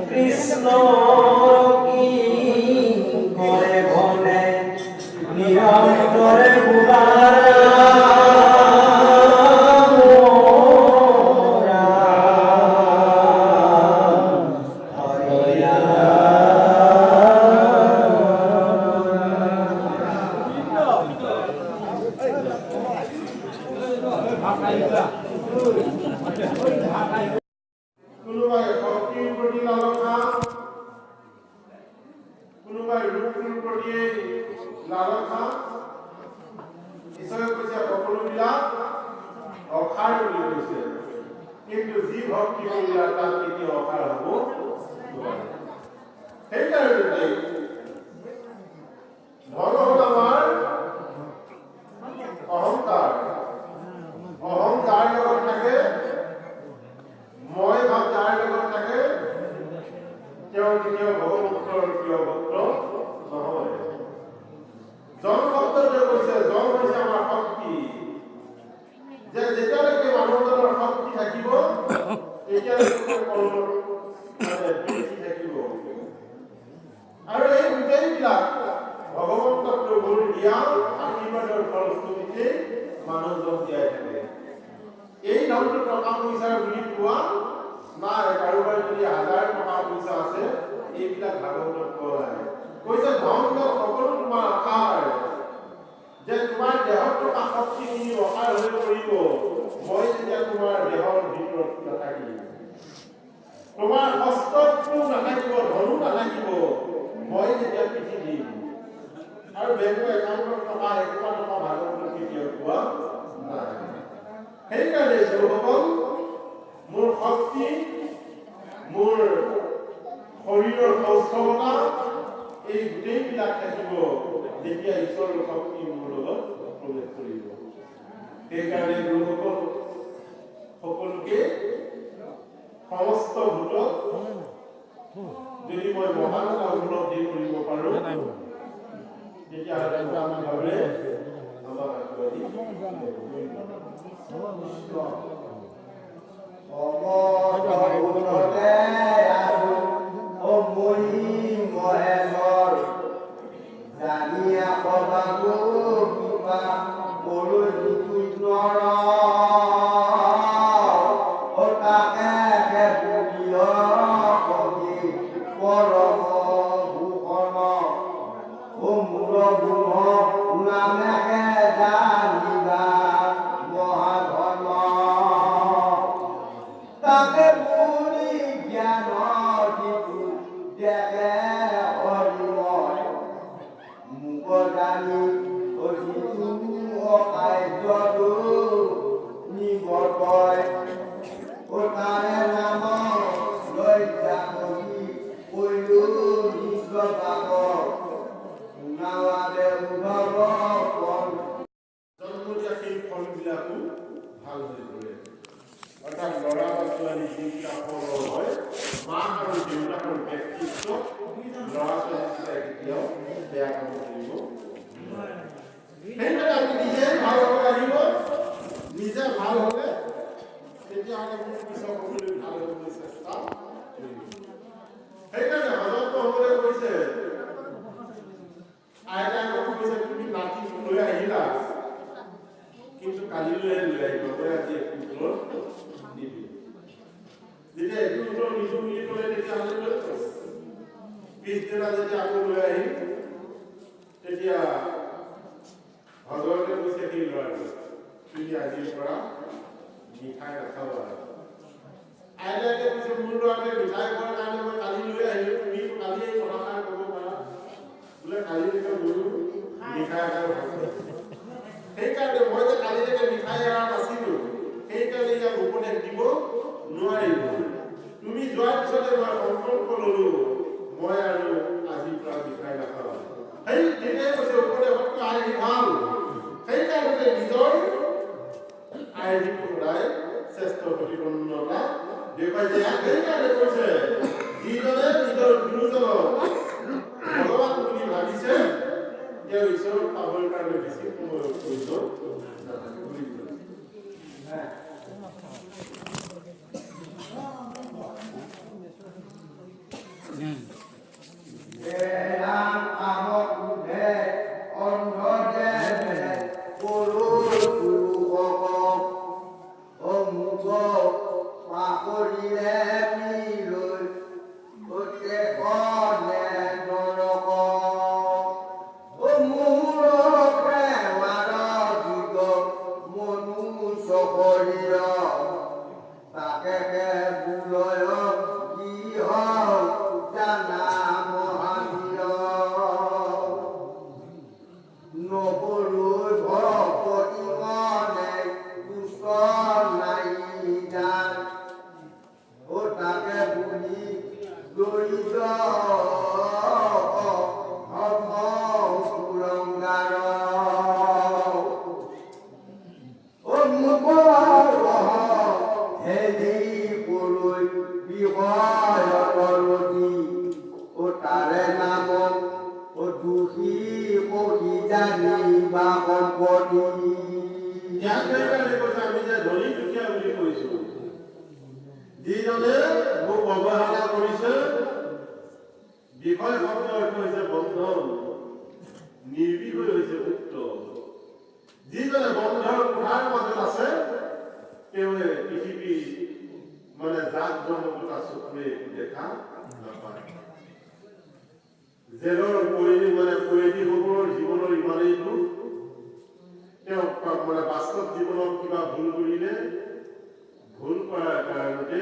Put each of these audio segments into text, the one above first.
Please Krishna কি কৰে বলে নিৰন্তৰে কিন্তু যি ভক্তি কৰিলা তাত কেতিয়াও অসাৰ হ'ব নোৱাৰে। সেইকাৰণে ধন হ'ল আমাৰ অহংকাৰ। অহংকাৰ লগত থাকে, মই ভাৱ যাৰ লগত থাকে তেওঁ কেতিয়াও ভগৱন্তৰ প্ৰিয় ভক্ত নহয়। জন শব্দটোৱে কৈছে, জন হৈছে আমাৰ শক্তি। যে যেতিয়ালৈকে মানুহজনৰ শক্তি থাকিব তেতিয়ালৈকে থাকিব। আৰু এই গোটেইবিলাক ভগৱন্ত প্ৰভুৰ দিয়া আশীৰ্বাদৰ ফলশ্ৰুতিতে মানুহজন জীয়াই থাকে। এই ধনটো টকা পইচাৰ বুলি কোৱা নাই। কাৰোবাৰ যদি 1000 টকা পইচা আছে এইবিলাক ভাগৱতত কোৱা নাই। কৈছে ধন সকলো তোমাৰ আশাৰ, যে তোমাৰ দেহত থকা শক্তিখিনি অসাৰ হৈ পৰিব মই যেতিয়া তোমাৰ দেহৰ ভিতৰত নাথাকিম। তোমাৰ হস্তটো নাথাকিব, ধনো নাথাকিব মই যেতিয়া পিঠি দিম। আৰু বেংকৰ একাউণ্টত টকা 1 টকা ভাগৱতত কেতিয়াও কোৱা নাই। সেইকাৰণে যোগসকল মোৰ শক্তি, মোৰ শৰীৰৰ সৌষ্ঠৱতা এই গোটেইবিলাক থাকিব যেতিয়া ঈশ্বৰৰ শক্তি মোৰ লগত প্ৰৱেশ কৰিব। সেইকাৰণে গুৰুসকল সকলোকে সমস্ত ভূতক যদি মই মহান এটা উপলব্ধি কৰিব পাৰোঁ তেতিয়াহ'লে আমাৰ ভাৱে আমাক আশীৰ্বাদী যিজনে মোক অৱহেলা কৰিছে বিষয় শব্দ অৰ্থ হৈছে বন্ধন নিৰ্বিষয় হৈছে মুক্ত যিজনে বন্ধৰ কোঠাৰ মাজত আছে তেওঁৱে পৃথিৱী মানে জাক জমকতা চকুৰে দেখা নাপায় জেলৰ কয়দীসকলৰ জীৱনৰ ইমানেই দুখ তেওঁ মানে বাস্তৱ জীৱনত কিবা ভুল কৰিলে ভুল কৰাৰ কাৰণতে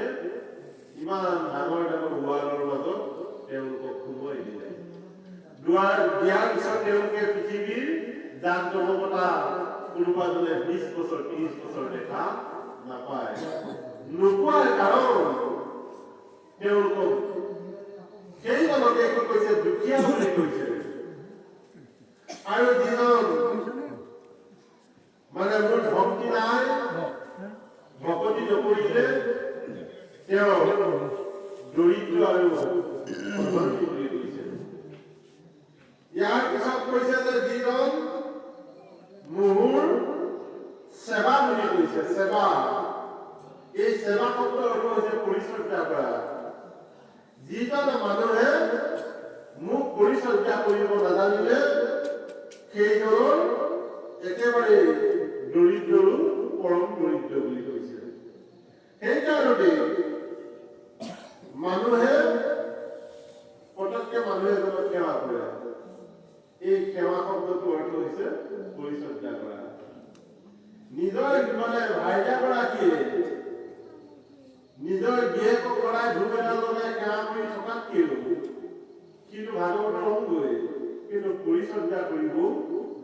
ইমান ডাঙৰ ডাঙৰ ৱালৰ মাজত তেওঁলোকক সোমোৱাই দিলে দুৱাৰ দিয়াৰ পিছত তেওঁলোকে পৃথিৱীৰ জাক জমকতা কোনোবাজনে 20 বছৰ 30 বছৰ দেখা নাপায় নোপোৱাৰ কাৰণ তেওঁলোকক সেইজনকে কৈছে দুখীয়া বুলি কৈছে আৰু যিজন মানে মোৰ ভক্তি নাই ভকতি নকৰিলে তেওঁ দৰিদ্ৰ আৰু অধৰ্মী বুলি কৈছে ইয়াৰ পিছত কৈছে যে যিজন মোৰ সেৱা বুলি কৈছে সেৱা এই সেৱা শব্দৰ অৰ্থ হৈছে পৰিচৰ্যা কৰা যিজন মানুহে মোক পৰিচৰ্যা কৰিব নাজানিলে সেইজনৰ একেবাৰে দৰিদ্ৰৰো পৰম দৰিদ্ৰ বুলি কৈছে সেইকাৰণে মানুহে পটককে মানুহে এজনক সেৱা কৰে এই সেৱা শব্দটোৰ অৰ্থ হৈছে পৰিচৰ্যা কৰা নিজৰ মানে ভাইজাগৰাকীয়ে নিজৰ গিয়েকক কৰাই ধূপ এডাল লগাই সেৱা কৰি থকাতকৈ কিন্তু ভাগৱতৰ অংগই কিন্তু পৰিচৰ্যা কৰিবও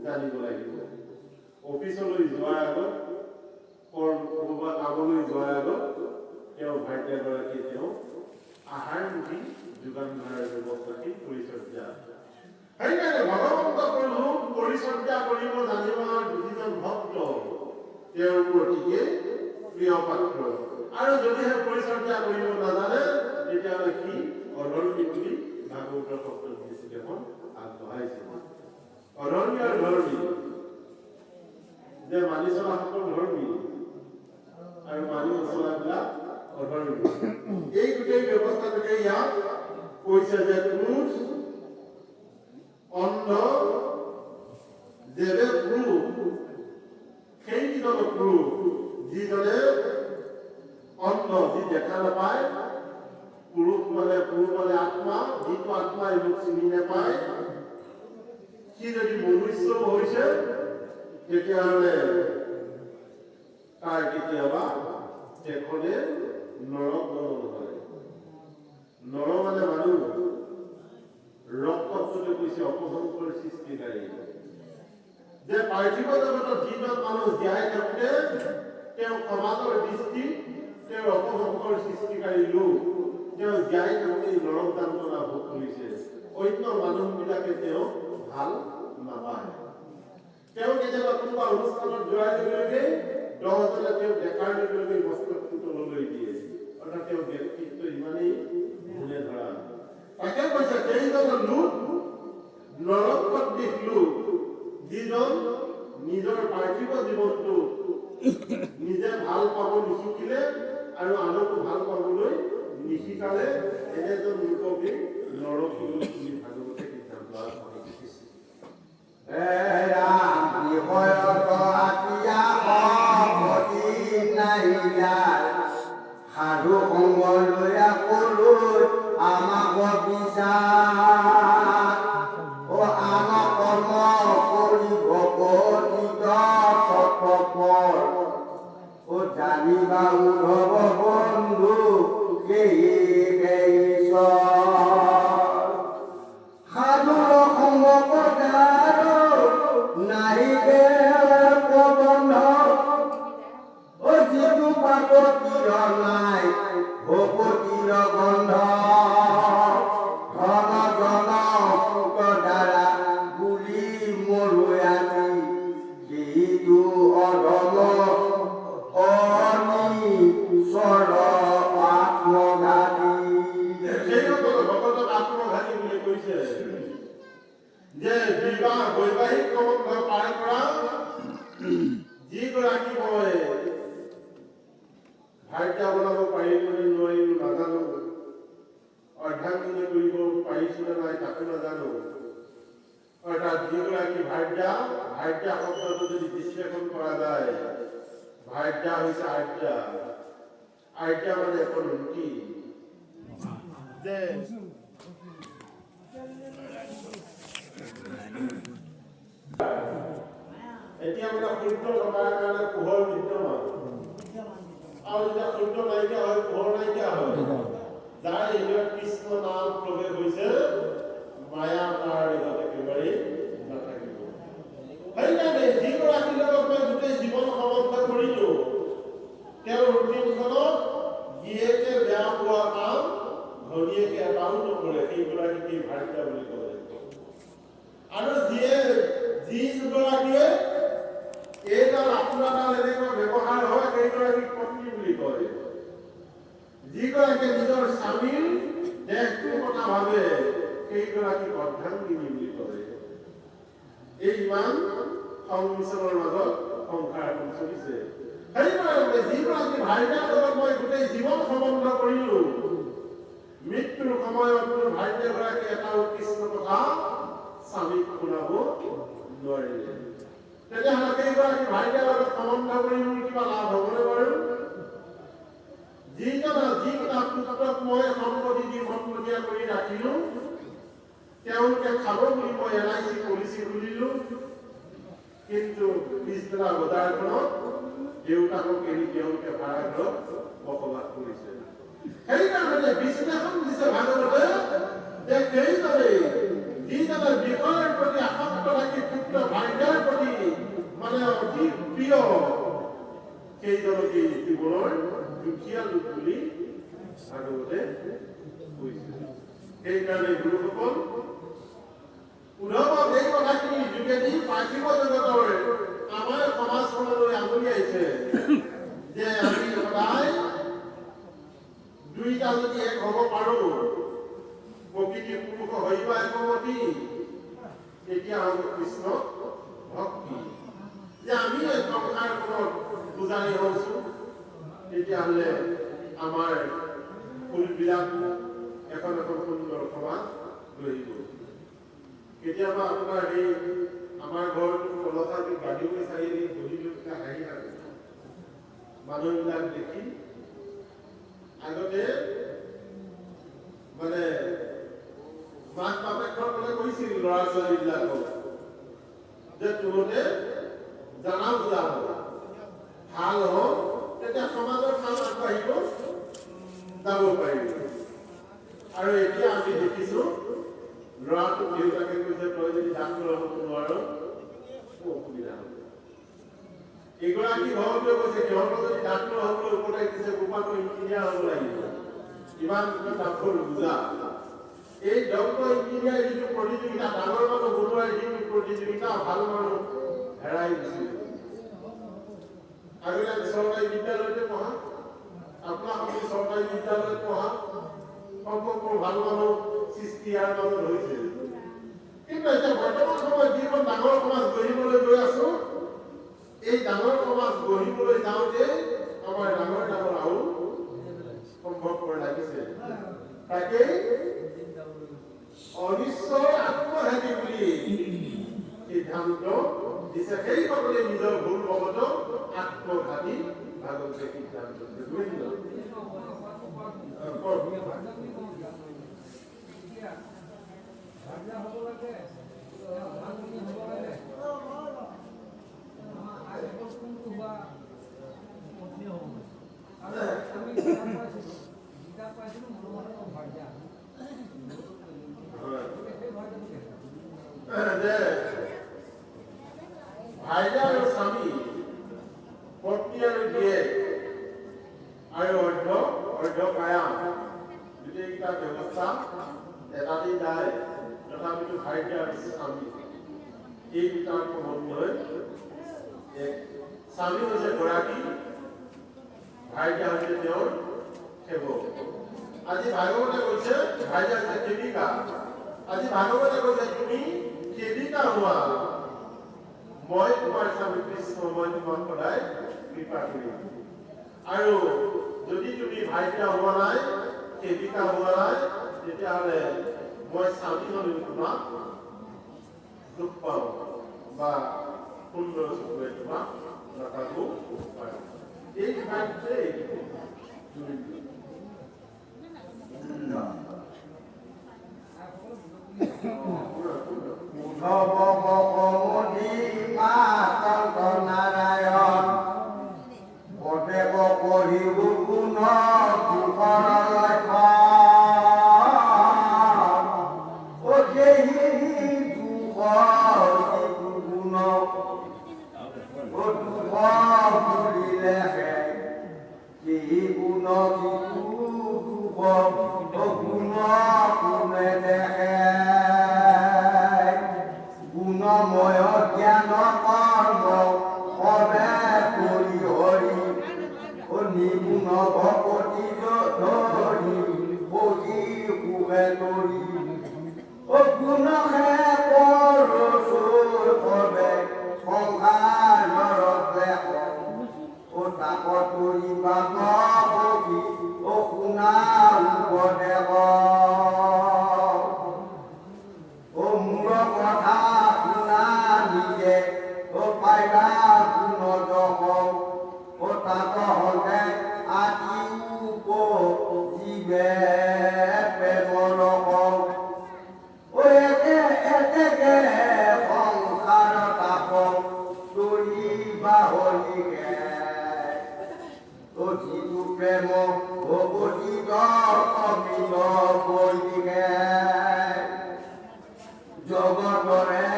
জানিব লাগিব অফিচলৈ যোৱাৰ আগত কৰবাত কামলৈ যোৱাৰ আগত তেওঁ ভাইজাগৰাকীয়ে তেওঁ আহাৰ মুঠি যোগান ধৰাৰ ব্যৱস্থাটি পৰিচৰ্যা সেইকাৰণে ভগৱন্ত প্ৰভু পৰিচৰ্যা কৰিব জানিব যিজন ভক্ত তেওঁৰ প্ৰতিকে প্ৰিয় পাত্ৰ আৰু যদিহে পৰিচৰ্যা কৰিব নাজানে তেতিয়াহ'লে কি অধৰ্মী বুলি ভাগৱতৰ শব্দ এখন আগবঢ়াইছে অধৰ্মী আৰু ধৰ্মী যে মানি চলাসকল ধৰ্মী আৰু মানি নচলাবিলাক অধৰ্মী এই গোটেই ব্যৱস্থাটোকে ইয়াত কৈছে যে ক্ৰোধ অন্ধ যেনে ক্ৰোধ সেইজন ক্ৰোধ যিজনে অন্ধ যি দেখা নাপায় পুৰুষ মানে আত্মা যিটো আত্মাই মোক চিনি নাপায় সি যদি মনুষ্য হৈছে তেতিয়াহ'লে তাৰ কেতিয়াবা এখনে নৰক নহয় নৰ মানে মানুহ ৰক্তটোতে কৈছে অপসংকৰ সৃষ্টিকাৰী যে পাৰ্থিৱ জগতত যিজন মানুহ জীয়াই থাকোঁতে তেওঁ সমাজৰ দৃষ্টি তেওঁৰ অপসংকৰ সৃষ্টিকাৰী লোক তেওঁ জীয়াই থাকোঁতে নৰক যান্ত্ৰণা ভোগ কৰিছে অন্য মানুহবিলাকে তেওঁ ভাল নাপায় তেওঁ কেতিয়াবা কোনোবা অনুষ্ঠানত যোৱাৰ লগে লগে 10 জনে তেওঁ দেখাৰ লগে লগে বস্ত্ৰটো তললৈ দিয়ে অৰ্থাৎ তেওঁ ব্যক্তিত্ব ইমানেই ভুলে ধৰা তাকে কৈছে সেইজন লোক নৰকত দিশ লোক যিজন নিজৰ পাৰ্থিৱ জীৱনটো নিজে ভাল পাব নিশিকিলে আৰু আনকো ভাল পাবলৈ নিশিকালে এনেজন লোককে ও আন কৰ্ম কৰিব গতিত তৎপৰ ও জানিবা উদ্ধৱ বন্ধু সেই সাধুৰ সংগ পথাৰ নাহিকে প্ৰবন্ধ ও যিটো পাপতিৰ নাই ভকতিৰ গন্ধ ধন জন সুত দ্বাৰা বুলি মৰুয়ামি সেইটো অধম অনিশ্বৰ আত্মঘাতী ভকতক আত্মঘাতী বুলি কৈছে যে বিবাহ বৈবাহিক সম্বন্ধ পাৰ কৰা যিগৰাকী মই ভাৰ্যা বনাব পাৰিলো নে নোৱাৰিলো নাজানো, অৰ্ধাংগিনী কৰিব পাৰিছো নে নাই তাকো নাজানো। অৰ্থাৎ যিগৰাকী ভাৰ্যা শব্দটো যদি বিশ্লেষণ কৰা যায়, ভাৰ্যা হৈছে আৰ্যা। আৰ্যা মানে এখন ৰুটি যে এতিয়া মানে সূৰ্য থকাৰ কাৰণে পোহৰ বিদ্যমান, আৰু যেতিয়া সূৰ্য নাইকিয়া হয় পোহৰ নাইকিয়া হয়। যাৰ হৃদয়ত কৃষ্ণ নাম প্ৰৱেশ হৈছে মায়া তাৰ হৃদয়ত একেবাৰে নাথাকিব। সেইকাৰণে যিগৰাকীৰ লগত মই গোটেই জীৱন সম্বন্ধ কৰিলো, তেওঁৰ ৰুটিনখনত গিৰিয়েকে বেয়া পোৱা কাম ঘনীয়েকে এটাও নকৰে, সেইগৰাকী ভাৰ্যা বুলি কয়। আৰু যিগৰাকীয়ে এইডাল আপোনাডাল এনেকুৱা ব্যৱহাৰ হয় সেইগৰাকী পত্নী বুলি কয়। যিগৰাকীয়ে নিজৰ স্বামীৰ দেহটোৰ কথা ভাবে সেইগৰাকী অৰ্ধাংগিনী বুলি কয়। এই ইমান সংমিশ্ৰণৰ মাজত সংসাৰ এখন চলিছে। সেইকাৰণে যিগৰাকী ভাৰ্যাৰ লগত মই গোটেই জীৱন সম্বন্ধ কৰিলো, মৃত্যুৰ সময়ত মোৰ ভাৰ্যাগৰাকী এটা উৎকৃষ্ট কথা স্বামীক শুনাব নোৱাৰিলে, তেতিয়াহ'লে সেইগৰাকী ভাৰ্যাৰ লগত সম্বন্ধ কৰি মোৰ কিবা লাভ হ'বনে বাৰু? যিকেইটা পুত্ৰক মই সম্পত্তি দি সম্পত্তিয়া কৰি ৰাখিলো, তেওঁলোকে খাব বুলি মই LIC পলিচি খুলিলো, কিন্তু পিছবেলা বজাৰখনত দেউতাকক এৰি তেওঁলোকে ভাড়া ঘৰত বসবাস কৰিছে। সেইকাৰণে বিশ্লেষণ দিছে ভাগৱতে যে সেইদৰে যিজনে বিষয়ৰ প্ৰতি আসক্ত ৰাখি পুত্ৰ ভাৰ্যাৰ প্ৰতি মানে অতি প্ৰিয়, সেইজনকে জীৱনৰ দুখীয়া লোক বুলি ভাগৱতে কৈছে। সেইকাৰণে গুৰুসকল উদ্ধৱক এই কথাখিনি যোগেদি পাৰ্থিৱ জগতৰ আমাৰ সমাজখনলৈ আঙুলিয়াইছে যে আমি সদায় দুইটা যদি এক হ'ব পাৰো, প্ৰকৃতি পুৰুষ হইবা একমতি, তেতিয়া হ'ব কৃষ্ণ ভক্তি। যে আমি সংসাৰখনত পূজাৰী হৈছো, তেতিয়াহ'লে আমাৰ ফুলবিলাক এখন সুন্দৰ সমাজ গঢ়িব। কেতিয়াবা আপোনাৰ এই আমাৰ ঘৰটো কলতাটো গাড়ীলৈ চাৰিআলি বহিলৈ হাঁহি থাকে মানুহবিলাক দেখি। আগতে মানে মাক বাপেকসকলে কৈছিল ল'ৰা ছোৱালীবিলাকক যে তোমালোকে জানা বুজা হ'ব, ভাল হওক, তেতিয়া সমাজৰ কাম আগবাঢ়িব যাব পাৰিব। আৰু এতিয়া আমি দেখিছো ল'ৰাটোক দেউতাকে কৈছে তই যদি ডাক্তৰ হ'ব নোৱাৰ অসুবিধা হ'ব। এগৰাকী ঘৰটোৱে কৈছে সিহঁতক যদি ডাক্তৰ হ'বলৈ উপদেশ দিছে গোপালক ইঞ্জিনিয়াৰ হ'ব লাগিব, ইমান ডাক্তৰ বুজা। এই ডক্তৰ ইঞ্জিনিয়াৰ যিটো প্ৰতিযোগিতা, ডাঙৰ মানুহ বনোৱাৰ যিটো প্ৰতিযোগিতা, ভাল মানুহ হেৰাই গৈছে। আগতে চৰকাৰী বিদ্যালয়তে পঢ়া, আপোনালোকে চৰকাৰী বিদ্যালয়ত পঢ়া, সম্পৰ্ক ভাল মানুহ সৃষ্টি ইয়াৰ মাজত হৈছে। কিন্তু এতিয়া বৰ্তমান সময়ত যিখন ডাঙৰ সমাজ গঢ়িবলৈ গৈ আছো, এই ডাঙৰ সমাজ গঢ়িবলৈ যাওঁতে আমাৰ ডাঙৰ ডাঙৰ আৰু সম্ভৱপৰ লাগিছে। তাকেই অনিশ্চয় আত্মঘাতী বুলি সিদ্ধান্ত দিছে। সেইসকলে নিজৰ ভুল ভগত আত্মঘাতী ভাগৱতে সিদ্ধান্ত দিছে। ভাইজা আৰু স্বামী পত্নী আৰু জীয়েক আৰু অৰ্ধকায়া গোটেইকেইটা ব্যৱস্থা এটাতেই যায় তথাপিতো ভাইজা আৰু স্বামী এই দুটাৰ সম্বন্ধই স্বামী হৈছে গৰাকী ভাইজা হৈছে তেওঁৰ সেৱক আজি ভাগৱতে কৈছে ভাইজা হৈছে সেৱিকা আজি ভাগৱতে কৈছে তুমি সেৱিকা হোৱা মই তোমাৰ স্বামী কৃষ্ণ মই তোমাক সদায় কৃপা কৰিম আৰু যদি তুমি ভাইজা হোৱা নাই সেৱিকা হোৱা নাই তেতিয়াহ'লে মই স্বামী হ'লেও তোমাক দুখ পাওঁ বা সুন্দৰ চকুৰে তোমাক নাথাকো পাৰোঁ এই বিষয়টোতেই নাৰায়ণ পদেব পঢ়িব গুণ দুখৰ গুণ বুলিলে গুণ গুণ কোনে দেখে গুণময় জ্ঞান কৰ্ম সবে কৰি হৰি নিগুণ ভকতি ধৰি বহি সুখে ধৰি গুণহে পৰচুৰ সবে সংসাৰত তাক তৰিবা নবি শুনা উপদেৱ মূৰ কথা শুনা নিজে পাইবা গুণ যশ তাক হলে আদিও জীৱে প্ৰেমৰ এতেকে সংসাৰ তাপ তৰিবা হলিকে যিটো প্ৰেম ভগৱতীত অমিত বলিকে জগতৰে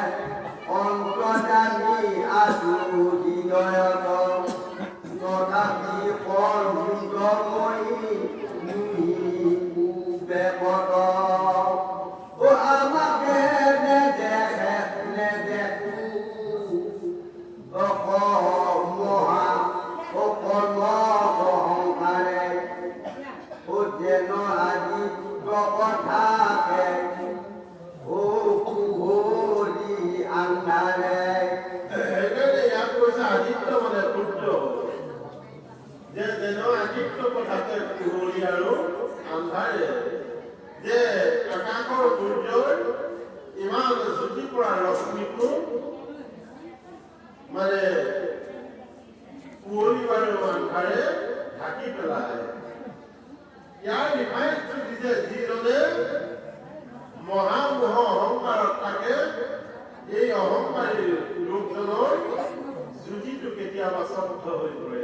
অন্তৰ্যামী আছো হৃদয়ত তথাপি কৰ্মময়ী বেপত আমাকে নেদেখে নেদেখো মহা কৰ্ম অহংকাৰে যেন আজি কথাকে ভৰি আন্ধাৰে ইয়াত কৈছে আদিত্য মানে সূৰ্য যে যেন আদিত্য কথাকে পোহৰি আৰু আন্ধাৰে যে আকাশৰ সূৰ্যৰ ইমান জ্যোতি পৰা ৰশ্মিটো মানে পোহৰি আৰু আন্ধাৰে ঢাকি পেলায় ইয়াৰ ৰিফাইনটো দিছে যিজনে মহামোহ অহংকাৰত থাকে এই অহংকাৰী লোকজনৰ জ্যোতিটো কেতিয়াবা স্তব্ধ হৈ পৰে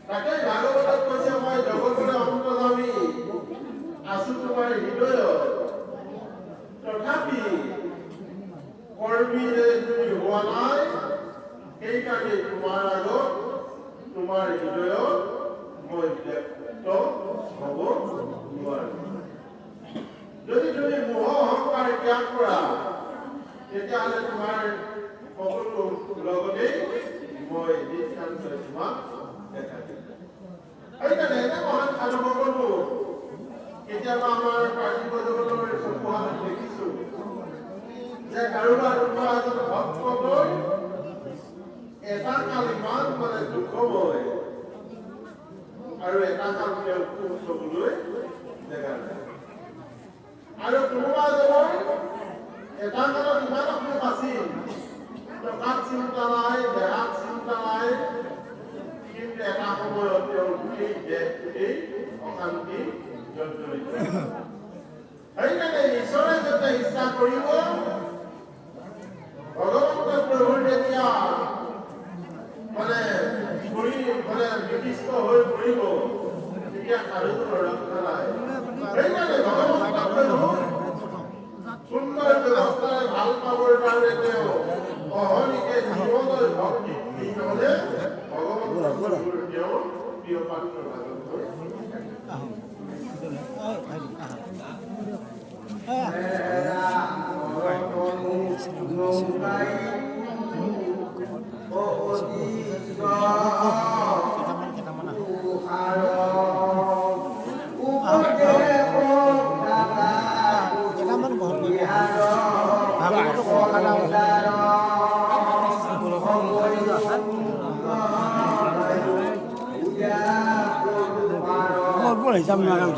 তাকে ভাগৱতত কৈছে মই জগতৰে অন্তৰ্যামী আছো তোমাৰ হৃদয়ত তথাপি কৰ্মীৰে তুমি হোৱা নাই সেইকাৰণে তোমাৰ আগত তোমাৰ হৃদয়ত মই ব্যক্ত হ'ব নোৱাৰো যদি তুমি মোহ অহংকাৰ ত্যাগ কৰা তেতিয়াহ'লে তোমাৰ সকলো লগতেই মই নিশ্চয় তোমাক দেখা দিম সেইকাৰণে এনে মহান সাধুসকলো কেতিয়াবা আমাৰ পাৰ্থিৱ জগতৰ চকুহালত দেখিছো যে কাৰোবাৰ কোনোবা এজন ভক্তলৈ এটা কাল ইমান মানে দুখময় আৰু এটা কাল তেওঁ সুখ চবলৈ জেগা নাই আৰু কোনোবা এজনৰ এটা কালত ইমান সুখ আছিল টকাত চিন্তা নাই দেহাত চিন্তা নাই কিন্তু এটা সময়ত তেওঁৰ গোটেই দেহ গোটেই অশান্তি জৰ্জৰিত সেইকাৰণে ঈশ্বৰে যাতে ইচ্ছা চেষ্টা কৰিব ভগৱন্ত প্ৰভুৰ যেতিয়া মানে বিশিষ্ট হৈ পৰিব তেতিয়া সাধুটো ৰক্ষা নাই সেইকাৰণে ভগৱন্ত প্ৰভু সুন্দৰ ব্যৱস্থাৰে ভাল পাবৰ কাৰণে তেওঁ অহনিকে জীৱনৰ ভক্তি দিবলৈ ভগৱন্ত প্ৰভুৰ তেওঁ প্ৰিয় পাত্ৰ লাভন হৈ হিচাপ নাগাম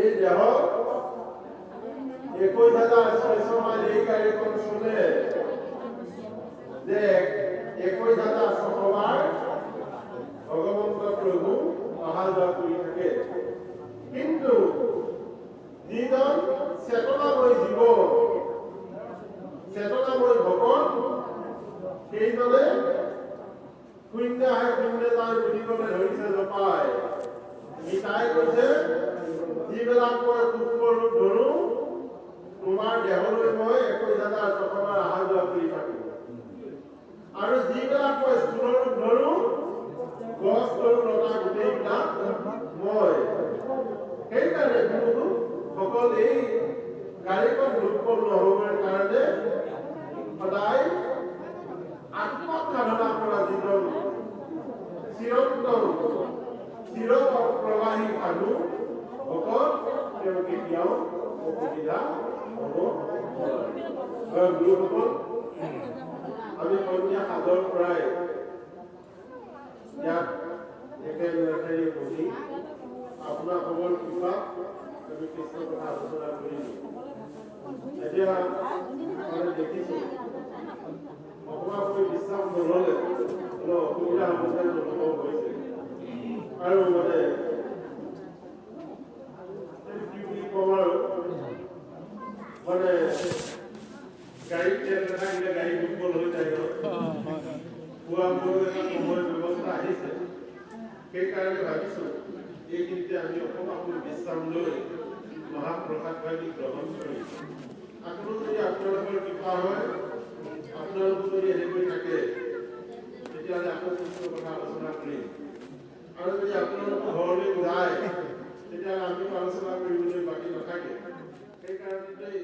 এই দেহত 21,600 মাইল এই গাড়ীখন চলে চেতনাময় ভকত সেইদৰে শূন্য আহে শূন্য যায় বুলিবলৈ ধৰিছে জপাই নিতাই কৈছে যিবিলাক মই পুষ্পৰূপ ধৰো তোমাৰ দেহলৈ মই 21,000 টকাৰ অহা যোৱা কৰি থাকিম আৰু যিবিলাক মই স্থূলৰূপ ধৰো গছ তৰু লতা গোটেইবিলাক মই সেইকাৰণে কোনো সকল এই গাড়ীখন দুৰ্বল নহবৰ কাৰণে সদায় আত্মসাধনা কৰা যিজন চিৰন্তন চিৰপ্ৰবাহী সাধু ভকত তেওঁ কেতিয়াও অসুবিধা হ'ব নোৱাৰে। গুৰুসকল আমি সন্ধিয়া সাজৰ পৰাই ইয়াত একেলগে বহি আপোনাৰ খবৰ কৃপাত আমি কৃষ্ণ কথা আলোচনা কৰিলোঁ। এতিয়া আমি দেখিছোঁ অকণমান বিশ্বাস নহ'লে অসুবিধা হৈছে অনুভৱ হৈছে আৰু মানে কি বুলি ক'ম আৰু মানে গাড়ীত তেল নাথাকিলে গাড়ী দুৰ্বল হৈ যায় খোৱা বোৱা সময় ব্যৱস্থা আহিছে সেইকাৰণে ভাবিছোঁ এইখিনিতে আমি অকণমান বিশ্ৰাম লৈ মহাপ্ৰসাদ ভাগি গ্ৰহণ কৰি আকৌ যদি আপোনালোকৰ কৃপা হয় আপোনালোক যদি এনেকৈ থাকে তেতিয়াহ'লে আকৌ কৃষ্ণ কথা আলোচনা কৰিম আৰু যদি আপোনালোক ঘৰলৈ যায় তেতিয়াহ'লে আমি আলোচনা কৰিবলৈ বাকী নাথাকে সেইকাৰণে